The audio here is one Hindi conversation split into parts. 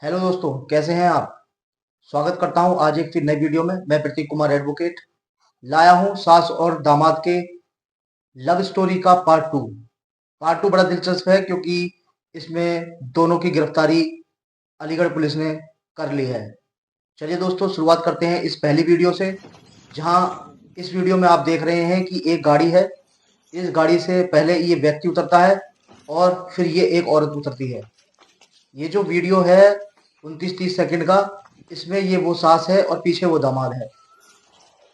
हेलो दोस्तों, कैसे हैं आप। स्वागत करता हूं आज एक फिर नई वीडियो में। मैं प्रतीक कुमार एडवोकेट लाया हूं सास और दामाद के लव स्टोरी का पार्ट टू बड़ा दिलचस्प है क्योंकि इसमें दोनों की गिरफ्तारी अलीगढ़ पुलिस ने कर ली है। चलिए दोस्तों, शुरुआत करते हैं इस पहली वीडियो से। जहां इस वीडियो में आप देख रहे हैं कि एक गाड़ी है। इस गाड़ी से पहले ये व्यक्ति उतरता है और फिर ये एक औरत उतरती है। ये जो वीडियो है 29-30 सेकंड का, इसमें ये वो सास है और पीछे वो दामाद है।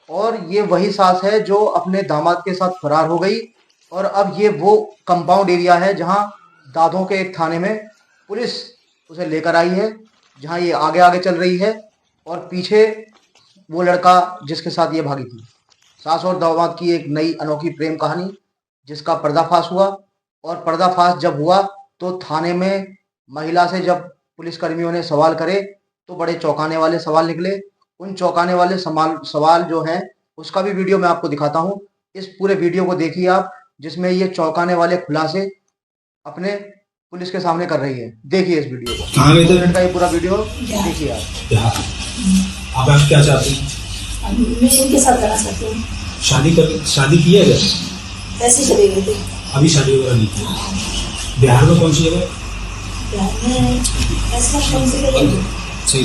और ये वही सास है जो अपने दामाद के साथ फरार हो गई। और अब ये वो कंपाउंड एरिया है जहां दादों के एक थाने में पुलिस उसे लेकर आई है, जहां ये आगे आगे चल रही है और पीछे वो लड़का जिसके साथ ये भागी थी। सास और दामाद की एक नई अनोखी प्रेम कहानी जिसका पर्दाफाश हुआ। और पर्दाफाश जब हुआ तो थाने में महिला से जब पुलिसकर्मियों ने सवाल करे तो बड़े चौंकाने वाले सवाल निकले। उन चौंकाने वाले सवाल जो हैं उसका भी वीडियो मैं आपको दिखाता हूं। इस पूरे वीडियो को देखिए आप, जिसमें ये चौंकाने वाले खुलासे अपने पुलिस के सामने कर रही है। देखिए इस वीडियो को, 2 मिनट का ये पूरा वीडियो देखिए आप। आप क्या चाहते हैं? मैं इनके साथ करना चाहती हूँ। शादी की है क्या? ऐसे चले गए थे। अभी शादी वगैरह नहीं की। बिहार में कौन सी जगह? बिहार में ऐसा कौन सी जगह? सही।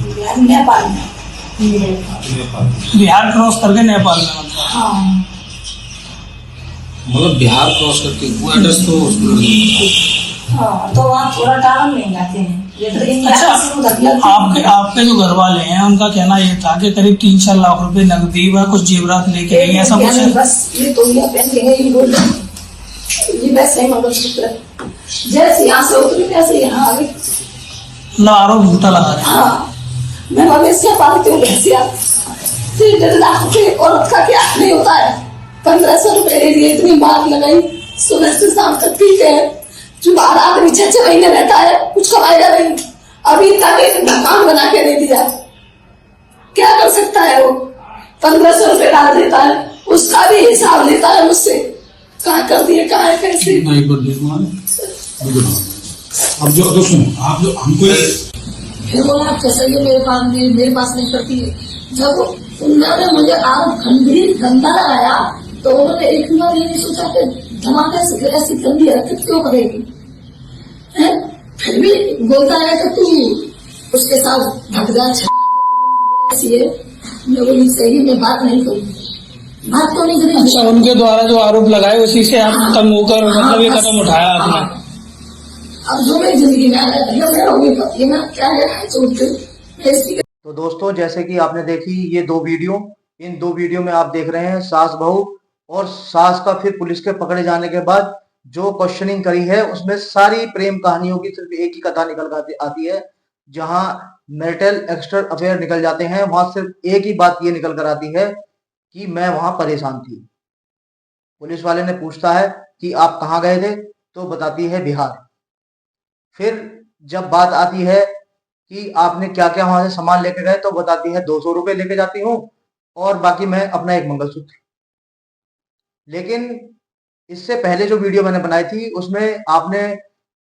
बिहार नेपाल में। बिहार क्रॉस करके नेपाल में मतलब। हाँ, मतलब बिहार क्रॉस करके वो एड्रेस तो हाँ, तो वहाँ थोड़ा टाइम नहीं जाते हैं। ये तो इन अच्छा, से उधर लगते आपके हैं। आपके जो घर वाले हैं उनका कहना ये था कि करीब 3-4 लाख रुपए नकदी व कुछ जेवरात लेके गए, ऐसा कुछ है? बस ये तो ये पहन के ये बोल रहे हैं। ये वैसे ही मंगलसूत्र है। जैसे यहाँ से उतरी वैसे यहाँ आ गई। मतलब आरोप झूठा लगा रहे हैं। हाँ, मैं मवेशियाँ पालती हूँ, भैंसिया। 3.5 लाख रुपए औरत का क्या नहीं होता है। 1500 रुपए के लिए इतनी मार लगाई, सुबह से शाम तक पीते हैं। जो बाहर आदमी 6 महीने रहता है, कुछ कमाएगा नहीं। अभी तक एक मकान बना के दे दिया, क्या कर सकता है वो? 1500 रुपए डाल देता है, उसका भी हिसाब लेता है मुझसे। कहाँ कर दिए, कहाँ है, कैसे? अब जो सुनो, आप जो हमको फिर बोला कैसे ये मेरे पास नहीं करती है। जब उन्होंने मुझे आरोप गंभीर गंदा लगाया तो उन्होंने एक बार ये नहीं सोचा कि धमाके से ऐसी गंदी हरकत क्यों करेगी। फिर भी बोलता है कि तू उसके साथ भग जा, ऐसी है। मैं बोली सही में बात नहीं करूँगी, बात तो नहीं करेंगे। अच्छा, उनके द्वारा जो आरोप लगाए उसी से आप तंग होकर मतलब ये कदम उठाया आपने? अब जो मेरी जिंदगी में आ रहा है भैया, मेरा वही पति है ना, क्या है सोचते। तो दोस्तों, जैसे कि आपने देखी ये 2 वीडियो, इन 2 वीडियो में आप देख रहे हैं सास बहू, और सास का फिर पुलिस के पकड़े जाने के बाद जो क्वेश्चनिंग करी है उसमें सारी प्रेम कहानियों की सिर्फ एक ही कथा निकल आती है। जहां मैरिटल एक्स्ट्रा अफेयर निकल जाते हैं, वहां सिर्फ एक ही बात ये निकल कर आती है कि मैं वहां परेशान थी। पुलिस वाले ने पूछता है कि आप कहाँ गए थे, तो बताती है बिहार। फिर जब बात आती है कि आपने क्या क्या वहां से सामान लेके गए, तो बताती है 200 रुपए लेके जाती हूँ और बाकी मैं अपना एक मंगलसूत्र। लेकिन इससे पहले जो वीडियो मैंने बनाई थी उसमें आपने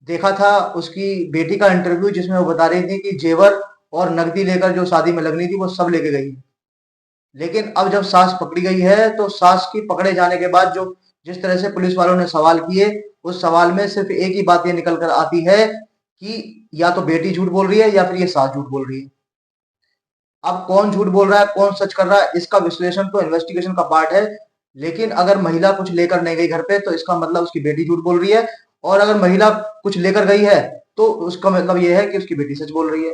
देखा था उसकी बेटी का इंटरव्यू, जिसमें वो बता रही थी कि जेवर और नकदी लेकर जो शादी में लगनी थी वो सब लेके गई। लेकिन अब जब सास पकड़ी गई है तो सास की पकड़े जाने के बाद जो जिस तरह से पुलिस वालों ने सवाल किए, उस सवाल में सिर्फ एक ही बात ये निकल कर आती है कि या तो बेटी झूठ बोल रही है या फिर ये सास झूठ बोल रही है। अब कौन झूठ बोल रहा है, कौन सच कर रहा है, इसका विश्लेषण तो इन्वेस्टिगेशन का पार्ट है। लेकिन अगर महिला कुछ लेकर नहीं गई घर पे तो इसका मतलब उसकी बेटी झूठ बोल रही है, और अगर महिला कुछ लेकर गई है तो उसका मतलब यह है कि उसकी बेटी सच बोल रही है।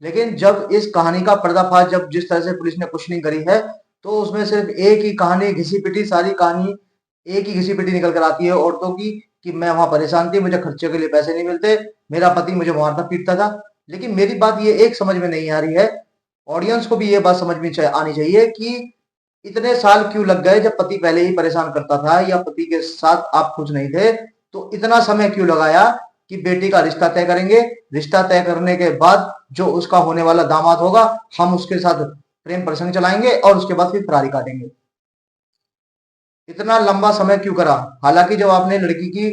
लेकिन जब इस कहानी का पर्दाफाश, जब जिस तरह से पुलिस ने क्वेश्चनिंग करी है, तो उसमें सिर्फ एक ही कहानी घिसी पिटी, सारी कहानी एक ही घिसी पिटी निकल कर आती है औरतों की कि मैं वहां परेशान थी, मुझे खर्चे के लिए पैसे नहीं मिलते, मेरा पति मुझे मारता पीटता था। लेकिन मेरी बात ये एक समझ में नहीं आ रही है, ऑडियंस को भी ये बात समझ में आनी चाहिए कि इतने साल क्यों लग गए। जब पति पहले ही परेशान करता था या पति के साथ आप खुश नहीं थे, तो इतना समय क्यों लगाया कि बेटी का रिश्ता तय करेंगे, रिश्ता तय करने के बाद जो उसका होने वाला दामाद होगा, हम उसके साथ प्रेम प्रसंग चलाएंगे और उसके बाद फिर फरारी काटेंगे। इतना लंबा समय क्यों करा? हालांकि जब आपने लड़की की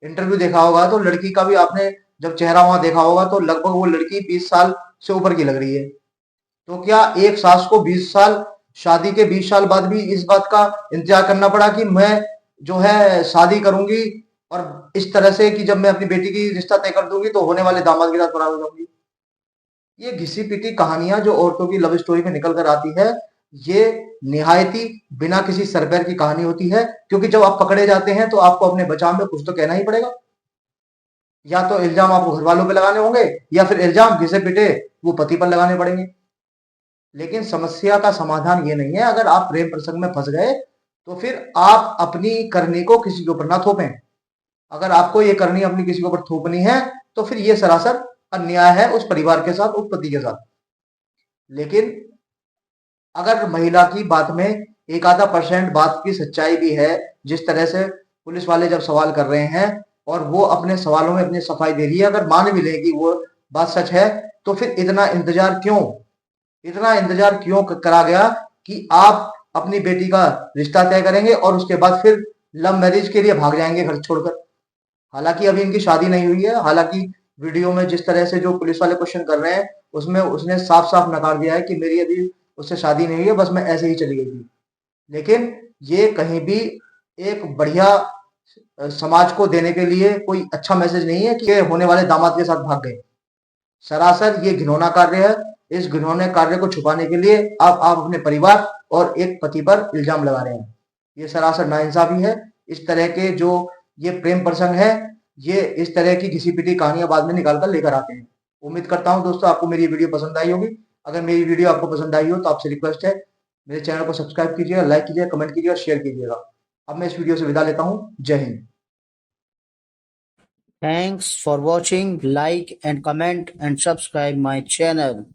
इंटरव्यू देखा होगा तो लड़की का भी आपने जब चेहरा वहां देखा होगा तो लगभग वो लड़की 20 साल से ऊपर की लग रही है। तो क्या एक सास को 20 साल, शादी के 20 साल बाद भी इस बात का इंतजार करना पड़ा कि मैं जो है शादी करूंगी और इस तरह से कि जब मैं अपनी बेटी की रिश्ता तय कर दूंगी तो होने वाले दामाद के साथ फरार हो जाऊंगी। ये घिसी पिटी कहानियां जो औरतों की लव स्टोरी में निकल कर आती है, ये निहायती बिना किसी सरपैर की कहानी होती है, क्योंकि जब आप पकड़े जाते हैं तो आपको अपने बचाव में कुछ तो कहना ही पड़ेगा। या तो इल्जाम आपको घर वालों पे लगाने होंगे या फिर इल्जाम घिसे पिटे वो पति पर लगाने पड़ेंगे। लेकिन समस्या का समाधान ये नहीं है, अगर आप प्रेम प्रसंग में फंस गए तो फिर आप अपनी करनी को किसी के ऊपर ना थोपें। अगर आपको ये करनी अपनी किसी के ऊपर थोपनी है तो फिर ये सरासर अन्याय है उस परिवार के साथ, उस पति के साथ। लेकिन अगर महिला की बात में एक आधा % बात की सच्चाई भी है, जिस तरह से पुलिस वाले जब सवाल कर रहे हैं और वो अपने सवालों में अपनी सफाई दे रही है, अगर मान भी ले कि वो बात सच है तो फिर इतना इंतजार क्यों करा गया कि आप अपनी बेटी का रिश्ता तय करेंगे और उसके बाद फिर लव मैरिज के लिए भाग जाएंगे घर छोड़कर। हालांकि अभी इनकी शादी नहीं हुई है। हालांकि वीडियो में जिस तरह से जो पुलिस वाले क्वेश्चन कर रहे हैं उसमें उसने साफ साफ नकार दिया है कि मेरी अभी उससे शादी नहीं हुई है, बस मैं ऐसे ही चली गई थी। लेकिन ये कहीं भी एक बढ़िया समाज को देने के लिए कोई अच्छा मैसेज नहीं है कि होने वाले दामाद के साथ भाग गए। सरासर ये घिनौना कार्य है। इस घिनौने कार्य को छुपाने के लिए आप अपने परिवार और एक पति पर इल्जाम लगा रहे हैं। ये सरासर नाइंसाफी है। इस तरह के जो ये प्रेम प्रसंग है, ये इस तरह की घिसी पिटी कहानियां बाद में निकाल कर लेकर आते हैं। उम्मीद करता हूं दोस्तों आपको मेरी वीडियो पसंद आई होगी। अगर मेरी वीडियो आपको पसंद आई हो तो आपसे रिक्वेस्ट है, मेरे चैनल को सब्सक्राइब कीजिएगा, लाइक कीजिएगा, कमेंट कीजिएगा, शेयर कीजिएगा। अब मैं इस वीडियो से विदा लेता हूं। जय Hind. Thanks for watching. Like and comment and subscribe my channel.